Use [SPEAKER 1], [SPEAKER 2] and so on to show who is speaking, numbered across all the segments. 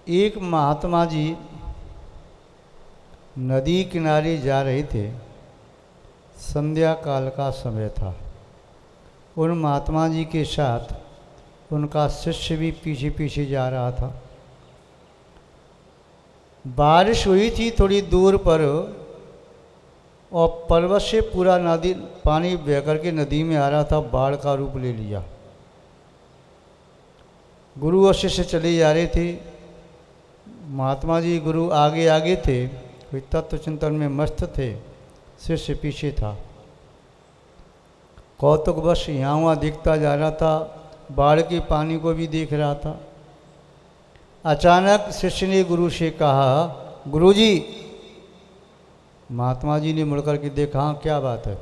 [SPEAKER 1] एक महात्मा जी नदी किनारे जा रहे थे। संध्या काल का समय था। उन महात्मा जी के साथ उनका शिष्य भी पीछे पीछे जा रहा था। बारिश हुई थी थोड़ी दूर पर, और पर्वत से पूरा नदी पानी बह करके नदी में आ रहा था, बाढ़ का रूप ले लिया। गुरु और शिष्य चले जा रहे थे। महात्मा जी गुरु आगे आगे थे, कोई तत्व चिंतन में मस्त थे, शिष्य पीछे था। कौतुकवश यहाँ वहाँ दिखता जा रहा था, बाढ़ के पानी को भी देख रहा था। अचानक शिष्य ने गुरु से कहा, गुरुजी। महात्मा जी ने मुड़कर के देखा, हाँ क्या बात है?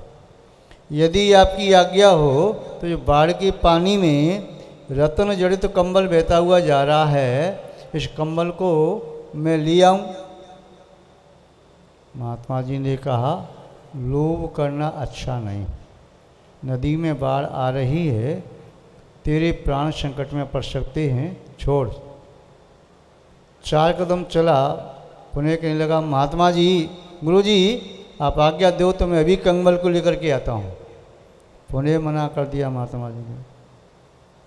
[SPEAKER 1] यदि आपकी आज्ञा हो तो जो बाढ़ के पानी में रत्न जड़ित कंबल बहता हुआ जा रहा है, इस कंबल को मैं ले आऊं? महात्मा जी ने कहा, लोभ करना अच्छा नहीं। नदी में बाढ़ आ रही है, तेरे प्राण संकट में पड़ सकते हैं, छोड़। 4 कदम चला, पुनः कहने लगा, महात्मा जी, गुरुजी आप आज्ञा दो तो मैं अभी कंबल को लेकर के आता हूँ। पुनः मना कर दिया महात्मा जी ने।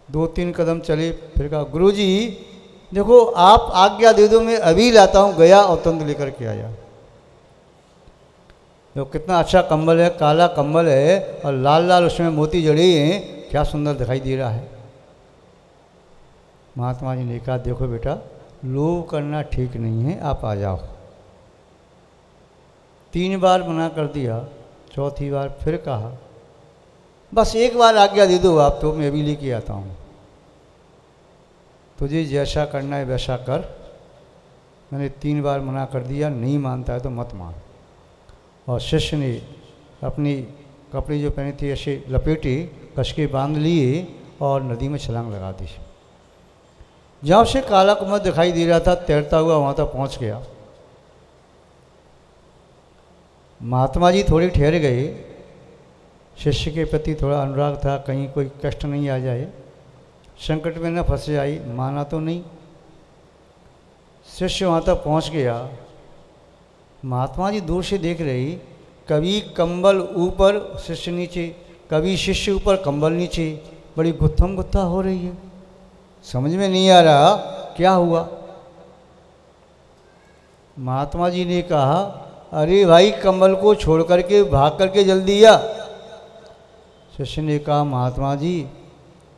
[SPEAKER 1] 2-3 कदम चले, फिर कहा, गुरुजी देखो आप आज्ञा दे दो, मैं अभी लाता हूँ। गया और तुरंत लेकर के आया। जो कितना अच्छा कंबल है, काला कंबल है और लाल लाल उसमें मोती जड़े हैं, क्या सुंदर दिखाई दे रहा है। महात्मा जी ने कहा, देखो बेटा, लोभ करना ठीक नहीं है, आप आ जाओ। 3 बार मना कर दिया, चौथी बार फिर कहा, बस एक बार आज्ञा दे दो आप तो मैं अभी लेके आता हूँ। तुझे जैसा करना है वैसा कर। मैंने 3 बार मना कर दिया, नहीं मानता है तो मत मान। और शिष्य ने अपनी कपड़े जो पहने थे ऐसे लपेटे, कस के बांध लिए और नदी में छलांग लगा दी। जहाँ से काला कुमार दिखाई दे रहा था, तैरता हुआ वहाँ तक पहुँच गया। महात्मा जी थोड़े ठहर गए। शिष्य के प्रति थोड़ा अनुराग था, कहीं कोई कष्ट नहीं आ जाए, संकट में न फंस जाए। माना तो नहीं। शिष्य वहाँ तक पहुँच गया। महात्मा जी दूर से देख रही, कभी कंबल ऊपर शिष्य नीचे, कभी शिष्य ऊपर कंबल नीचे, बड़ी गुत्थम गुत्था हो रही है। समझ में नहीं आ रहा क्या हुआ। महात्मा जी ने कहा, अरे भाई कंबल को छोड़ करके भाग करके जल्दी आ। शिष्य ने कहा, महात्मा जी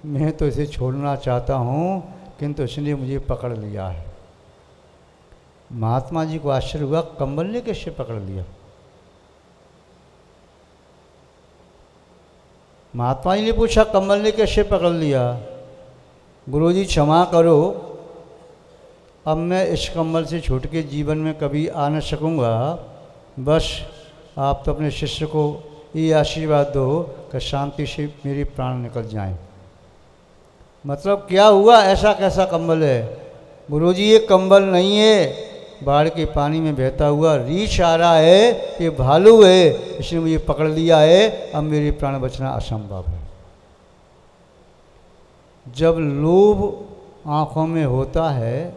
[SPEAKER 1] मैं तो इसे छोड़ना चाहता हूँ, किंतु इसने मुझे पकड़ लिया है। महात्मा जी को आश्चर्य हुआ, कंबल ने कैसे पकड़ लिया? महात्मा जी ने पूछा, कंबल ने कैसे पकड़ लिया? गुरुजी क्षमा करो, अब मैं इस कंबल से छूट के जीवन में कभी आ न सकूँगा। बस आप तो अपने शिष्य को ये आशीर्वाद दो कि शांति से मेरे प्राण निकल जाएं। मतलब क्या हुआ? ऐसा कैसा कंबल है? गुरुजी ये कंबल नहीं है, बाढ़ के पानी में बहता हुआ रीछ आ रहा है, ये भालू है, इसने मुझे पकड़ लिया है, अब मेरे प्राण बचना असंभव है। जब लोभ आँखों में होता है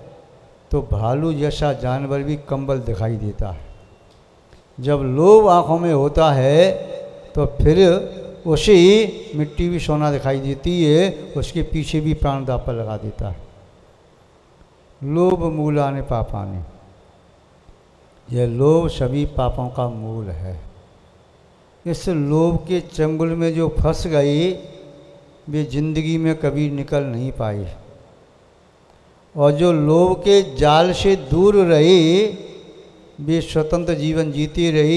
[SPEAKER 1] तो भालू जैसा जानवर भी कंबल दिखाई देता है। जब लोभ आँखों में होता है तो फिर उसे मिट्टी भी सोना दिखाई देती है, उसके पीछे भी प्राण दांव पर लगा देता है। लोभ मूलानि पापानि, यह लोभ सभी पापों का मूल है। इस लोभ के चंगुल में जो फंस गई, वे जिंदगी में कभी निकल नहीं पाई। और जो लोभ के जाल से दूर रही, वे स्वतंत्र जीवन जीती रही।